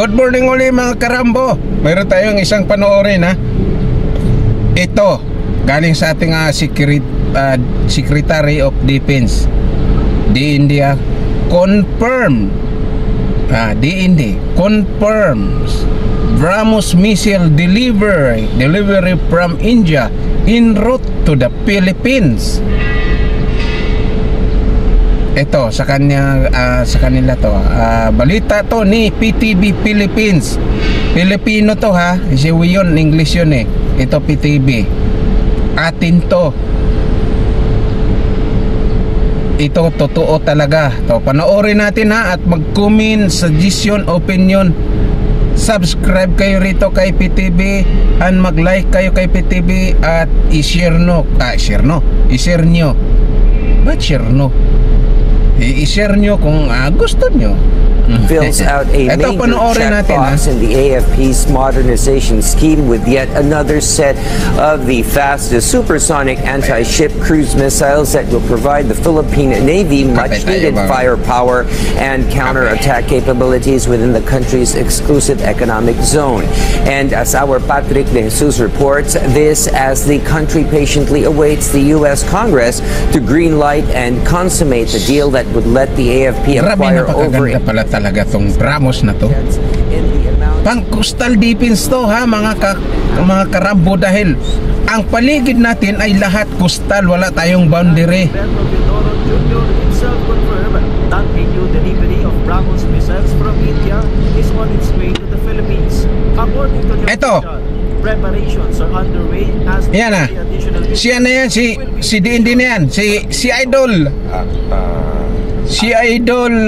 Good morning ulit mga karambo. Mayroon tayong isang panoorin ha. Ito galing sa ating Secretary of Defense India confirm confirms BrahMos missile delivery from India en route to the Philippines. Ito sa kanila to. Balita to ni PTV Philippines. Filipino to ha. Kasi yun, English yun eh. Ito PTV. Atin to. Ito totoo talaga. To, panoorin natin ha at mag-comment, suggestion, opinion. Subscribe kayo rito kay PTV and mag-like kayo kay PTV at i-share nyo. I-share nyo. Ba't share no? I-share nyo kung gusto nyo. Fills out a major checkbox in the AFP's modernization scheme with yet another set of the fastest supersonic anti-ship cruise missiles that will provide the Philippine Navy much-needed firepower and counter-attack capabilities within the country's exclusive economic zone. And as our Patrick De Jesus reports, this as the country patiently awaits the U.S. Congress to greenlight and consummate the deal that would let the AFP acquire over talaga tong BrahMos na to. Pang coastal defense to ha mga karambo, dahil ang paligid natin ay lahat coastal, wala tayong boundary. That a new delivery of BrahMos missiles from India is on its way to the Philippines. According to the preparations are underway as yan na. Siya na yan, si Dindi na yan, si Idol. Si Idol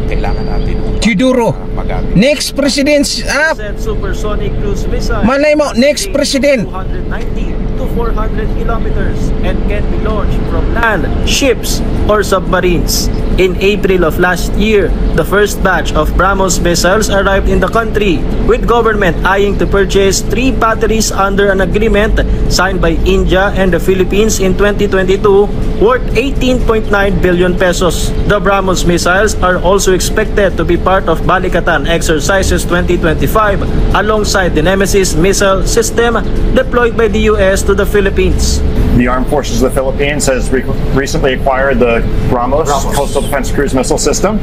kailangan natin Chiduro. Next president supersonic cruise missile. Malay mo, next president. 290 to 400 kilometers and can be launched from land, ships or submarines. In April of last year, the first batch of BrahMos missiles arrived in the country, with government eyeing to purchase 3 batteries under an agreement signed by India and the Philippines in 2022 worth 18.9 billion pesos. The BrahMos missiles are also expected to be part of Balikatan Exercises 2025 alongside the Nemesis missile system deployed by the U.S. to the Philippines. The Armed Forces of the Philippines has recently acquired the BrahMos Coastal Defense Cruise Missile System,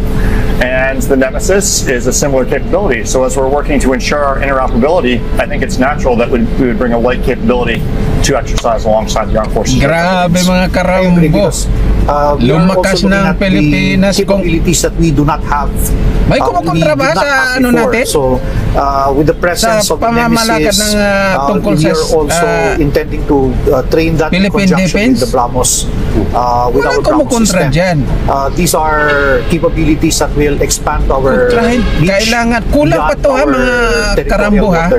and the Nemesis is a similar capability. So as we're working to ensure our interoperability, I think it's natural that we would bring a light capability to exercise alongside the Armed Forces. Grabe mga karambo. Lumakas ng Pilipinas capabilities that we do not have. May kumukontra ba sa ano natin? So with the presence of the Nemesis, we are also intending to train that in conjunction with the BrahMos with our BrahMos system. These are capabilities that will expand our kailangan kulang pa to ha mga karambo ha.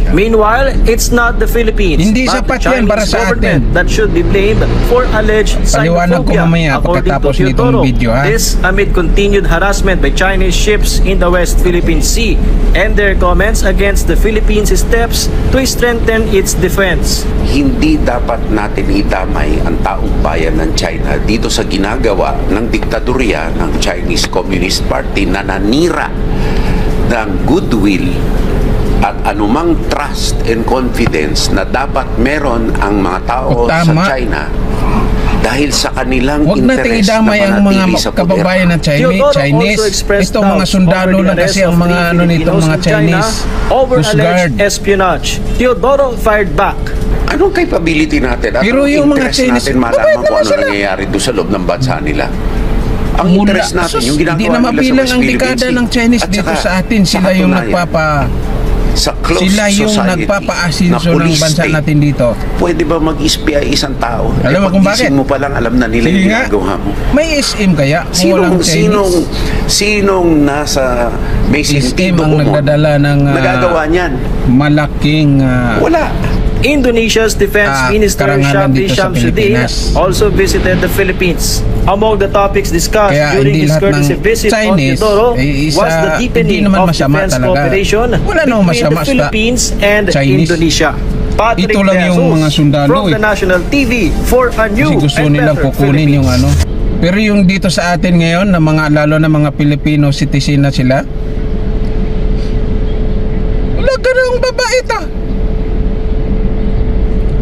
Meanwhile, it's not the Philippines, hindi but the sapat yan para Chinese sa government atin. that should be blamed for alleged xenophobia, according to Teodoro. This amid continued harassment by Chinese ships in the West Philippine Sea and their comments against the Philippines' steps to strengthen its defense. Hindi dapat natin idamay ang taong bayan ng China dito sa ginagawa ng diktadorya ng Chinese Communist Party na nanira ng goodwill at anumang trust and confidence na dapat meron ang mga tao sa China dahil sa kanilang interes na manatili sa poder. Kababayan ng Chinese. Ito mga sundalo lang kasi ang mga nito mga Chinese Coast Guard. Espionage. Teodoro fired back. Anong capability natin? Pero yung mga Chinese, natin malaman kung ano nangyayari doon sa loob ng bansa nila? Ang interest natin, yung ginagawa nila sa West Philippines. Hindi na mabilang ang dekada ng Chinese dito sa atin. Sila yung sila yung nagpapaasinso ng bansa natin dito. Pwede ba mag-espia isang tao? Alam mo kung bakit? Mo pa lang alam na nila yung ginagawa mo. May SM kaya? Sinong nasa basic SM ang nagdadala ng nagagawa niyan? Malaking wala. Indonesia's Defense Minister Shafri Shamsuddin also visited the Philippines. Among the topics discussed during his courtesy visit on Teodoro was the deepening of defense cooperation between the Philippines and Indonesia. Patrick ito lang yung mga sundalo from the National TV for a new gusto and nilang better kukunin yung Pero yung dito sa atin ngayon na mga lalo na mga Filipino citizen na sila, mga ganung babae to.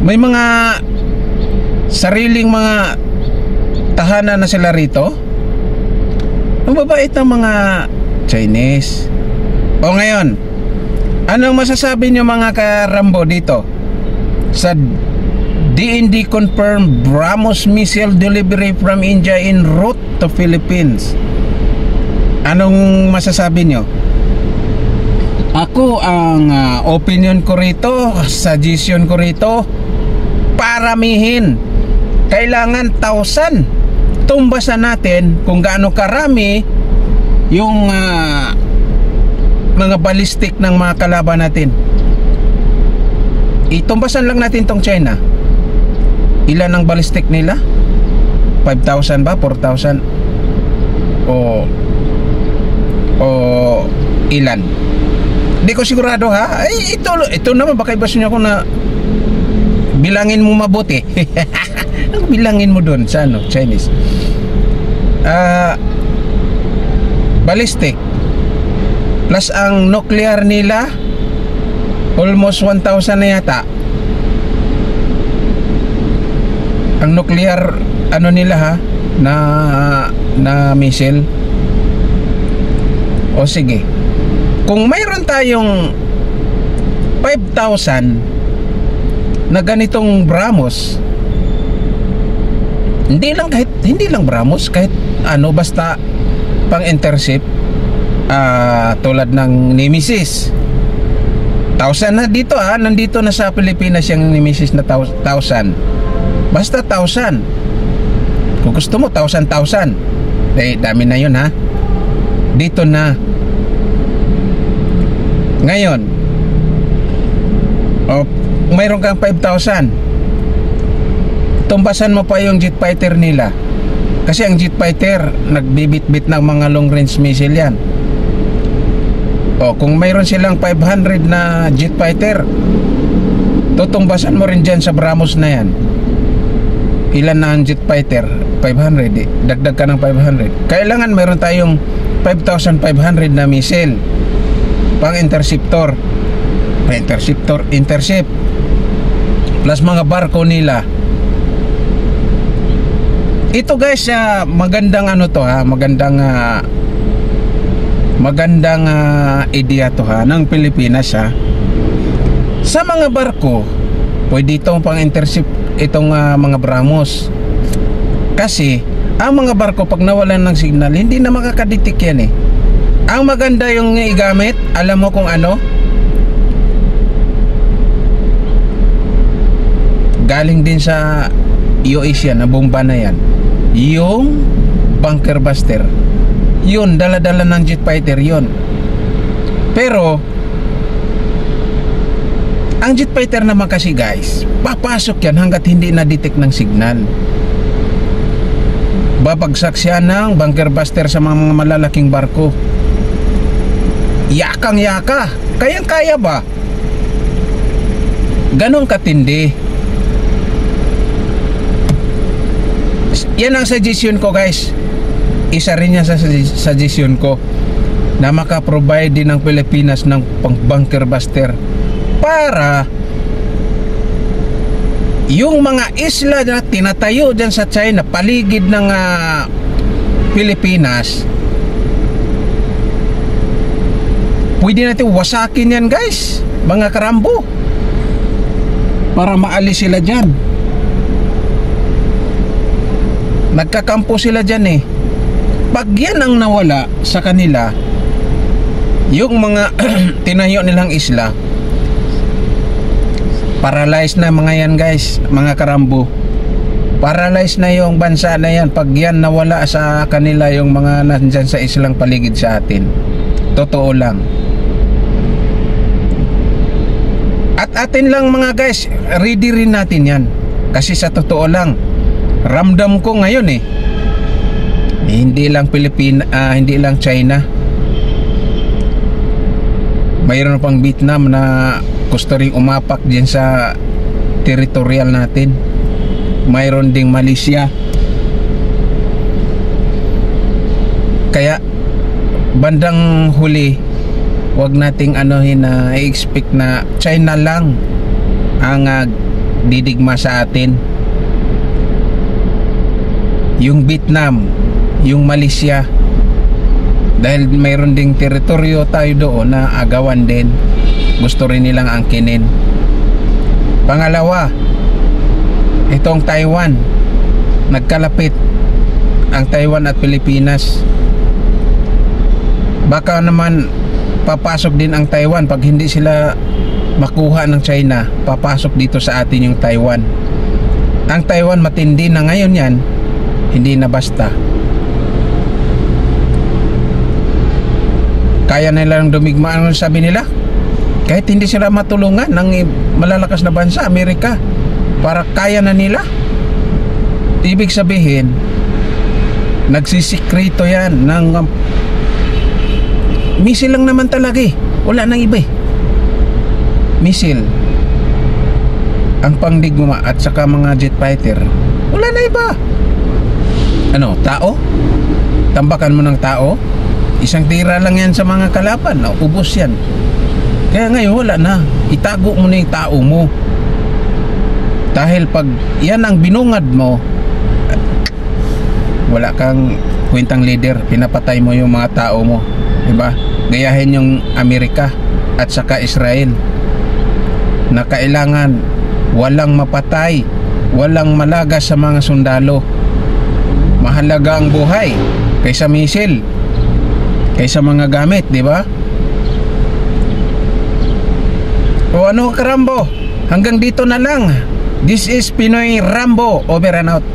May mga sariling mga tahanan na sila rito. Ang babait ng mga Chinese. O ngayon, anong masasabi nyo mga karambo dito sa DND confirmed BrahMos missile delivery from India en route to Philippines? Anong masasabi nyo? Ako, ang opinion ko rito, suggestion ko rito, paramihin. Kailangan 1,000. Tumbasan natin kung gaano karami yung mga ballistic ng mga kalaban natin. Itumbasan lang natin tong China. Ilan ang ballistic nila? 5,000 ba? 4,000? O ilan? Hindi ko sigurado ha. Ay, ito naman baka ibasin niyo ako na bilangin mo mabuti. Ang bilangin mo doon sa Chinese. Ballistic plus ang nuclear nila almost 1,000 na yata. Ang nuclear nila ha na missile. O sige, kung mayroon tayong 5,000 na ganitong BrahMos, hindi lang BrahMos, kahit basta pang intercept, tulad ng Nemesis 1,000 na dito nandito na sa Pilipinas yung Nemesis na 1,000. Basta 1,000. Kung gusto mo 1,000. Dami na yun ha. Dito na. Ngayon, mayroon kang 5,000. Tumbasan mo pa yung jet fighter nila. Kasi ang jet fighter nagbibit-bit ng mga long range missile yan. Kung mayroon silang 500 na jet fighter, tutumbasan mo rin dyan sa BrahMos na yan. Ilan na ang jet fighter? 500. Dagdag ka ng 500. Kailangan mayroon tayong 5,500 na missile pang interceptor. Intercept plus mga barko nila. Ito guys, magandang magandang idea to ng Pilipinas sa mga barko. Pwede itong pang intercept itong mga BrahMos. Kasi ang mga barko pag nawalan ng signal, hindi na makakaditik yan Ang maganda yung igamit, alam mo kung ano? Galing din sa US yan, na bomba na yan. Yung bunker buster. Yun, dala-dala ng jet fighter yun. Pero ang jet fighter naman kasi guys, papasok yan hanggat hindi na-detect ng signal. Babagsak siya ng bunker buster sa mga malalaking barko. Yakang-yaka. Kayang-kaya ba? Ganon katindi. Yan ang suggestion ko guys. Isa rin yan sa suggestion ko, na maka-provide din ng Pilipinas ng bunker buster para yung mga isla na tinatayo dyan sa China, paligid ng Pilipinas, pwede natin wasakin yan guys, mga karambo, para maalis sila dyan. Nagkakampo sila dyan Pag yan ang nawala sa kanila, yung mga tinayo nilang isla, paralyzed na mga yan guys, mga karambo. Paralyzed na yung bansa na yan pag yan nawala sa kanila, yung mga nandyan sa islang paligid sa atin. Totoo lang. At atin lang mga guys, ready rin natin yan. Kasi sa totoo lang, ramdam ko ngayon hindi lang hindi lang China, mayroon pang Vietnam na gusto ring umapak dyan sa territorial natin. Mayroon ding Malaysia. Kaya bandang huli, wag nating anuhin na i-expect na China lang ang didigma sa atin. Yung Vietnam, yung Malaysia, dahil mayroon ding teritoryo tayo doon na agawan din, gusto rin nilang angkinin. Pangalawa, itong Taiwan, nagkalapit ang Taiwan at Pilipinas. Baka naman papasok din ang Taiwan pag hindi sila makuha ng China, papasok dito sa atin yung Taiwan. Ang Taiwan matindi na ngayon yan, hindi na basta. Kaya nilang dumigma. Ano sabi nila? Kahit hindi sila matulungan ng malalakas na bansa, Amerika, para kaya na nila. Ibig sabihin, nagsisikrito yan ng misil lang naman talaga eh. Wala nang iba eh. Misil ang pangdigma at saka mga jet fighter. Wala na iba. Ano, tao? Tambakan mo ng tao? Isang tira lang yan sa mga kalaban. Ubos yan. Kaya ngayon wala na. Itago mo na yung tao mo. Dahil pag yan ang binungad mo, wala kang kwentang leader. Pinapatay mo yung mga tao mo, diba? Gayahin yung Amerika at saka Israel na kailangan walang mapatay, walang malagas sa mga sundalo. Mahalaga ang buhay kaysa misil, kaysa mga gamit, diba? O ano, Karambo? Hanggang dito na lang. This is Pinoy Rambo, over and out.